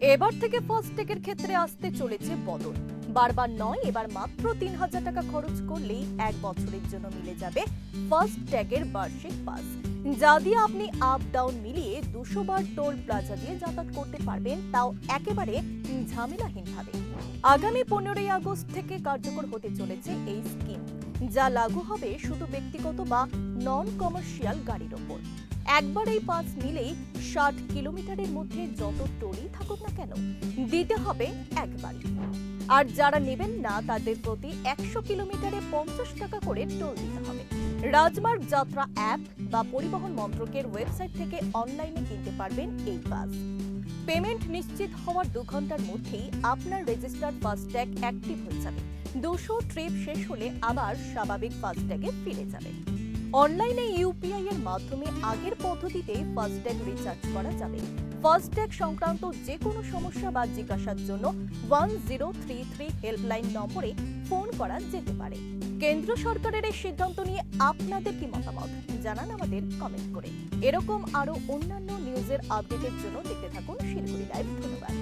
এবার থেকে ফাস্ট্যাগের ক্ষেত্রে আসতে চলেছে বদল। বারবার নয়, এবার মাত্র ৩,০০০ টাকা খরচ করলেই ১ বছরের জন্য মিলে যাবে ফাস্ট্যাগের বার্ষিক পাস, যা দিয়ে আপনি আপ ডাউন মিলিয়ে ২০০ বার টোল প্লাজা দিয়ে যাতায়াত করতে পারবেন, তাও একেবারে ঝামেলাহীনভাবে। আগামী ১৫ই আগস্ট থেকে কার্যকর হতে চলেছে এই স্কিম, যা লাগু হবে শুধু ব্যক্তিগত বা নন কমার্শিয়াল গাড়ির ওপর। একবার এই পাস নিলেই ৬০ কিলোমিটারের মধ্যে যত টোলই থাকুক না কেন দিতে হবে একবারই। আর যারা নেবেন না তাদের প্রতি ১০০ কিলোমিটারে ৫০ টাকা করে টোল দিতে হবে। রাজমার্গ যাত্রা অ্যাপ বা পরিবহন মন্ত্রকের ওয়েবসাইট থেকে অনলাইনে কিনতে পারবেন এই পাস। পেমেন্ট নিশ্চিত হওয়ার ২ ঘন্টার মধ্যেই আপনার রেজিস্টার্ড ফাস্ট্যাগ অ্যাক্টিভ হয়ে যাবে। ২০০ ট্রিপ শেষ হলে আবার স্বাভাবিক ফাস্ট্যাগে ফিরে যাবে। অনলাইনে ইউপিআই এর মাধ্যমে আগের পদ্ধতিতে ফাস্ট্যাগ রিচার্জ করা যাবে। ফাস্ট্যাগ সংক্রান্ত যে কোনো সমস্যা বা জিজ্ঞাসার জন্য 1033 হেল্পলাইন নম্বরে ফোন করা যেতে পারে। কেন্দ্র সরকারের এই সিদ্ধান্ত নিয়ে আপনাদের কি মতামত জানান আমাদের কমেন্ট করে। এরকম আরো অন্যান্য নিউজের আপডেটের জন্য দেখতে থাকুন শিলিগুড়ি লাইভ। ধন্যবাদ।